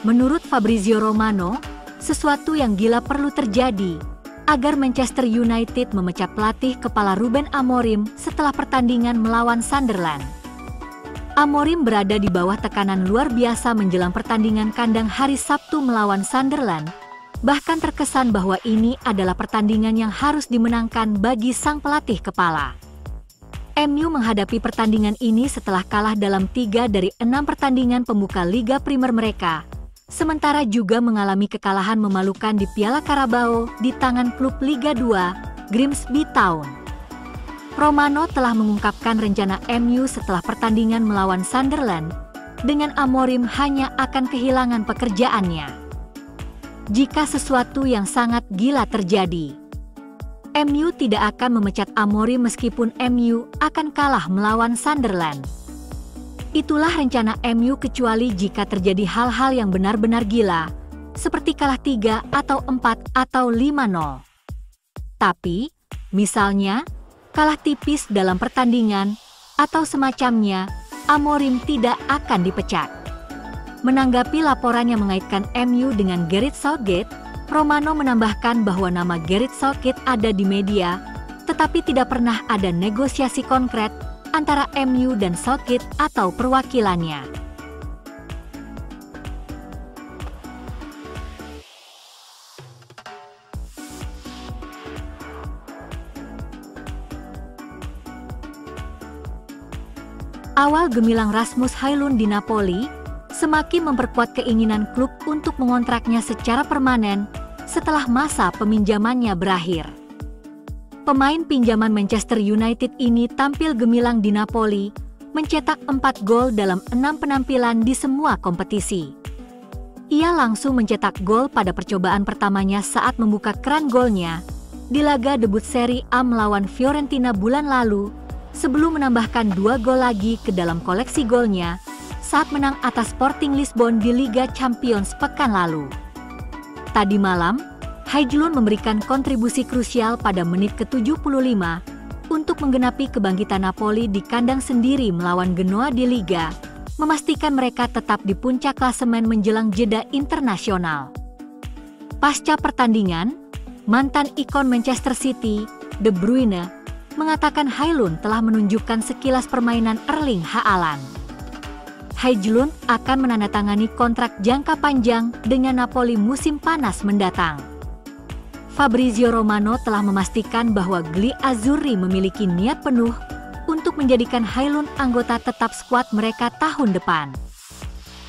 Menurut Fabrizio Romano, sesuatu yang gila perlu terjadi agar Manchester United memecat pelatih kepala Ruben Amorim setelah pertandingan melawan Sunderland. Amorim berada di bawah tekanan luar biasa menjelang pertandingan kandang hari Sabtu melawan Sunderland. Bahkan terkesan bahwa ini adalah pertandingan yang harus dimenangkan bagi sang pelatih kepala. MU menghadapi pertandingan ini setelah kalah dalam 3 dari 6 pertandingan pembuka Liga Primer mereka, sementara juga mengalami kekalahan memalukan di Piala Carabao di tangan klub Liga 2, Grimsby Town. Romano telah mengungkapkan rencana MU setelah pertandingan melawan Sunderland, dengan Amorim hanya akan kehilangan pekerjaannya jika sesuatu yang sangat gila terjadi. MU tidak akan memecat Amorim meskipun MU akan kalah melawan Sunderland. Itulah rencana MU kecuali jika terjadi hal-hal yang benar-benar gila, seperti kalah 3 atau 4 atau 5-0. Tapi, misalnya, kalah tipis dalam pertandingan, atau semacamnya, Amorim tidak akan dipecat. Menanggapi laporan yang mengaitkan MU dengan Gareth Southgate, Romano menambahkan bahwa nama Gareth Southgate ada di media, tetapi tidak pernah ada negosiasi konkret antara MU dan Southgate atau perwakilannya. Awal gemilang Rasmus Højlund di Napoli semakin memperkuat keinginan klub untuk mengontraknya secara permanen setelah masa peminjamannya berakhir. Pemain pinjaman Manchester United ini tampil gemilang di Napoli, mencetak 4 gol dalam 6 penampilan di semua kompetisi. Ia langsung mencetak gol pada percobaan pertamanya saat membuka keran golnya di laga debut Serie A melawan Fiorentina bulan lalu, sebelum menambahkan 2 gol lagi ke dalam koleksi golnya saat menang atas Sporting Lisbon di Liga Champions pekan lalu. Tadi malam, Højlund memberikan kontribusi krusial pada menit ke-75 untuk menggenapi kebangkitan Napoli di kandang sendiri melawan Genoa di Liga, memastikan mereka tetap di puncak klasemen menjelang jeda internasional. Pasca pertandingan, mantan ikon Manchester City, De Bruyne, mengatakan Højlund telah menunjukkan sekilas permainan Erling Haaland. Højlund akan menandatangani kontrak jangka panjang dengan Napoli musim panas mendatang. Fabrizio Romano telah memastikan bahwa Gli Azzurri memiliki niat penuh untuk menjadikan Højlund anggota tetap skuad mereka tahun depan.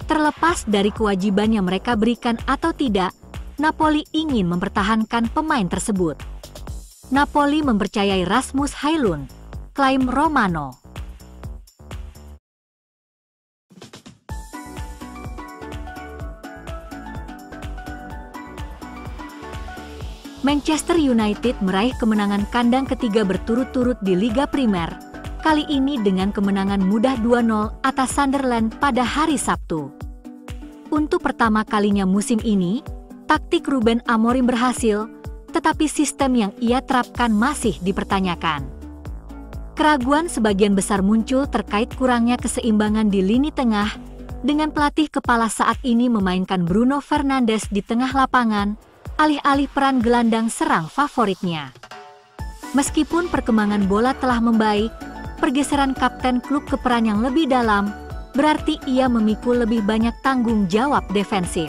Terlepas dari kewajiban yang mereka berikan atau tidak, Napoli ingin mempertahankan pemain tersebut. Napoli mempercayai Rasmus Højlund, klaim Romano. Manchester United meraih kemenangan kandang ketiga berturut-turut di Liga Primer, kali ini dengan kemenangan mudah 2-0 atas Sunderland pada hari Sabtu. Untuk pertama kalinya musim ini, taktik Ruben Amorim berhasil, tetapi sistem yang ia terapkan masih dipertanyakan. Keraguan sebagian besar muncul terkait kurangnya keseimbangan di lini tengah, dengan pelatih kepala saat ini memainkan Bruno Fernandes di tengah lapangan, alih-alih peran gelandang serang favoritnya. Meskipun perkembangan bola telah membaik, pergeseran kapten klub ke peran yang lebih dalam, berarti ia memikul lebih banyak tanggung jawab defensif.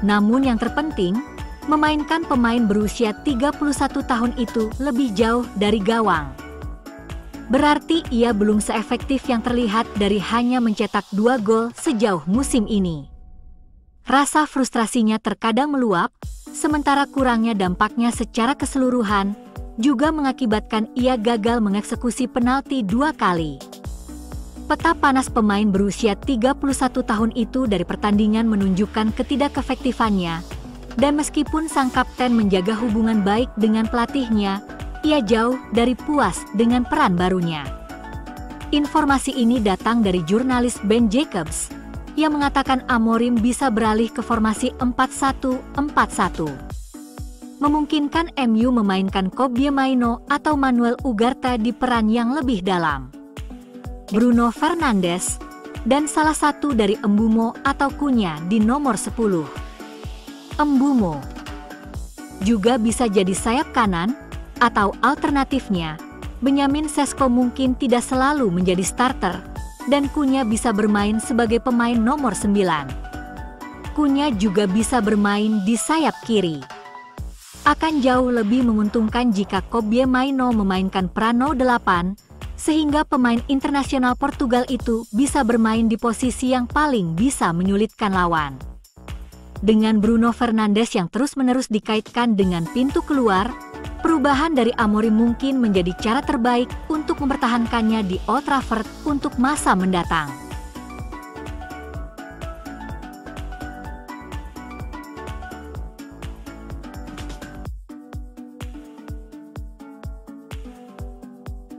Namun yang terpenting, memainkan pemain berusia 31 tahun itu lebih jauh dari gawang. Berarti ia belum seefektif yang terlihat dari hanya mencetak 2 gol sejauh musim ini. Rasa frustrasinya terkadang meluap, sementara kurangnya dampaknya secara keseluruhan juga mengakibatkan ia gagal mengeksekusi penalti 2 kali. Peta panas pemain berusia 31 tahun itu dari pertandingan menunjukkan ketidakefektifannya, dan meskipun sang kapten menjaga hubungan baik dengan pelatihnya, ia jauh dari puas dengan peran barunya. Informasi ini datang dari jurnalis Ben Jacobs, yang mengatakan Amorim bisa beralih ke formasi 4-1-4-1. Memungkinkan MU memainkan Kobbie Mainoo atau Manuel Ugarte di peran yang lebih dalam. Bruno Fernandes, dan salah satu dari Mbeumo atau Cunha di nomor 10. Mbeumo juga bisa jadi sayap kanan, atau alternatifnya, Benyamin Sesko mungkin tidak selalu menjadi starter, dan Cunha bisa bermain sebagai pemain nomor 9. Cunha juga bisa bermain di sayap kiri. Akan jauh lebih menguntungkan jika Kobbie Mainoo memainkan peran No. 8, sehingga pemain internasional Portugal itu bisa bermain di posisi yang paling bisa menyulitkan lawan. Dengan Bruno Fernandes yang terus-menerus dikaitkan dengan pintu keluar, perubahan dari Amorim mungkin menjadi cara terbaik untuk mempertahankannya di Old Trafford untuk masa mendatang.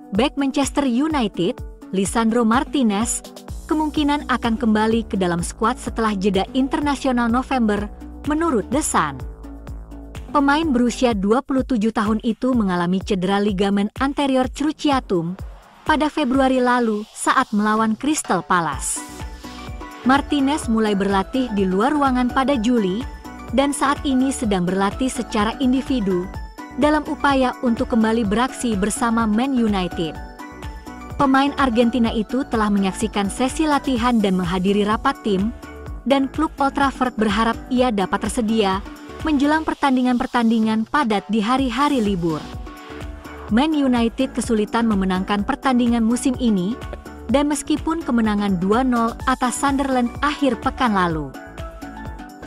Bek Manchester United, Lisandro Martinez, kemungkinan akan kembali ke dalam skuad setelah jeda internasional November, menurut The Sun. Pemain berusia 27 tahun itu mengalami cedera ligamen anterior cruciatum pada Februari lalu saat melawan Crystal Palace. Martinez mulai berlatih di luar ruangan pada Juli, dan saat ini sedang berlatih secara individu dalam upaya untuk kembali beraksi bersama Man United. Pemain Argentina itu telah menyaksikan sesi latihan dan menghadiri rapat tim, dan klub Old Trafford berharap ia dapat tersedia menjelang pertandingan-pertandingan padat di hari-hari libur. Man United kesulitan memenangkan pertandingan musim ini, dan meskipun kemenangan 2-0 atas Sunderland akhir pekan lalu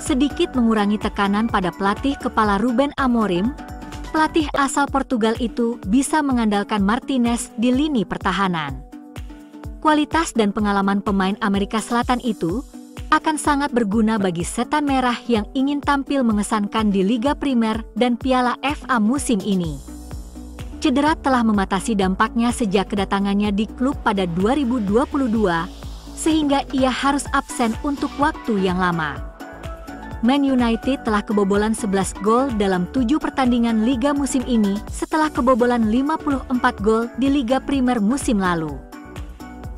sedikit mengurangi tekanan pada pelatih kepala Ruben Amorim, pelatih asal Portugal itu bisa mengandalkan Martinez di lini pertahanan. Kualitas dan pengalaman pemain Amerika Selatan itu akan sangat berguna bagi Setan Merah yang ingin tampil mengesankan di Liga Primer dan Piala FA musim ini. Cedera telah mematasi dampaknya sejak kedatangannya di klub pada 2022, sehingga ia harus absen untuk waktu yang lama. Man United telah kebobolan 11 gol dalam 7 pertandingan Liga musim ini setelah kebobolan 54 gol di Liga Primer musim lalu.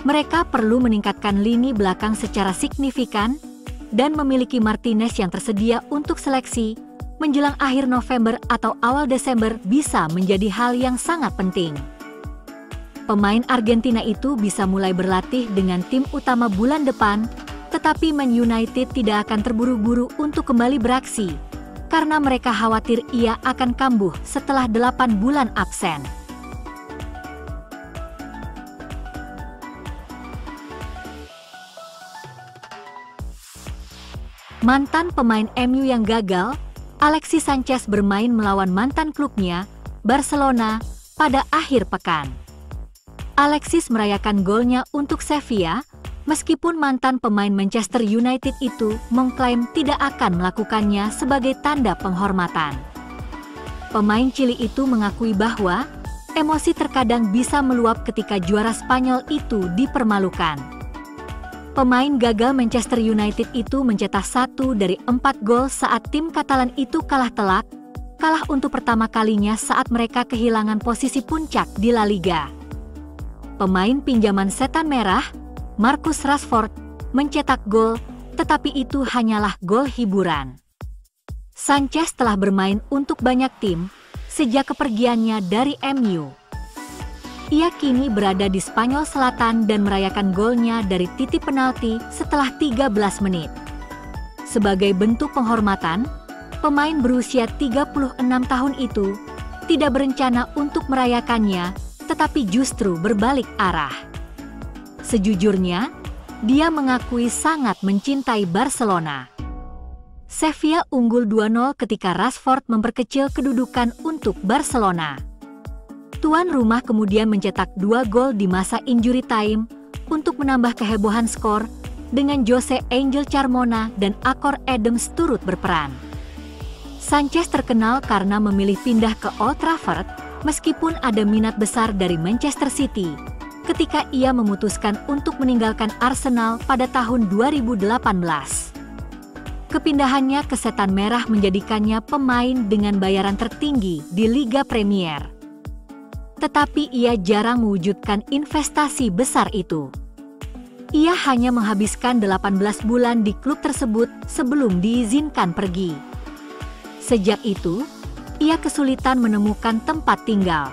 Mereka perlu meningkatkan lini belakang secara signifikan dan memiliki Martinez yang tersedia untuk seleksi menjelang akhir November atau awal Desember bisa menjadi hal yang sangat penting. Pemain Argentina itu bisa mulai berlatih dengan tim utama bulan depan, tetapi Man United tidak akan terburu-buru untuk kembali beraksi, karena mereka khawatir ia akan kambuh setelah 8 bulan absen. Mantan pemain MU yang gagal, Alexis Sanchez bermain melawan mantan klubnya, Barcelona, pada akhir pekan. Alexis merayakan golnya untuk Sevilla, meskipun mantan pemain Manchester United itu mengklaim tidak akan melakukannya sebagai tanda penghormatan. Pemain Chili itu mengakui bahwa emosi terkadang bisa meluap ketika juara Spanyol itu dipermalukan. Pemain gagal Manchester United itu mencetak 1 dari 4 gol saat tim Katalan itu kalah telak, kalah untuk pertama kalinya saat mereka kehilangan posisi puncak di La Liga. Pemain pinjaman Setan Merah, Marcus Rashford, mencetak gol, tetapi itu hanyalah gol hiburan. Sanchez telah bermain untuk banyak tim sejak kepergiannya dari MU. Ia kini berada di Spanyol Selatan dan merayakan golnya dari titik penalti setelah 13 menit. Sebagai bentuk penghormatan, pemain berusia 36 tahun itu tidak berencana untuk merayakannya, tetapi justru berbalik arah. Sejujurnya, dia mengakui sangat mencintai Barcelona. Sevilla unggul 2-0 ketika Rashford memperkecil kedudukan untuk Barcelona. Tuan rumah kemudian mencetak 2 gol di masa injury time untuk menambah kehebohan skor dengan Jose Angel Carmona dan Akor Adams turut berperan. Sanchez terkenal karena memilih pindah ke Old Trafford meskipun ada minat besar dari Manchester City ketika ia memutuskan untuk meninggalkan Arsenal pada tahun 2018. Kepindahannya ke Setan Merah menjadikannya pemain dengan bayaran tertinggi di Liga Premier. Tetapi ia jarang mewujudkan investasi besar itu. Ia hanya menghabiskan 18 bulan di klub tersebut sebelum diizinkan pergi. Sejak itu, ia kesulitan menemukan tempat tinggal.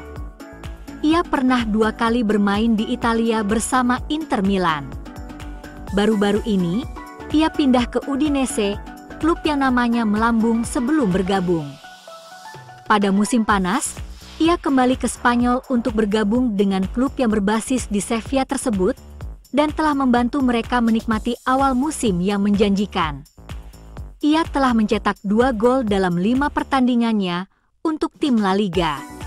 Ia pernah 2 kali bermain di Italia bersama Inter Milan. Baru-baru ini, ia pindah ke Udinese, klub yang namanya melambung sebelum bergabung. Pada musim panas, ia kembali ke Spanyol untuk bergabung dengan klub yang berbasis di Sevilla tersebut dan telah membantu mereka menikmati awal musim yang menjanjikan. Ia telah mencetak 2 gol dalam 5 pertandingannya untuk tim La Liga.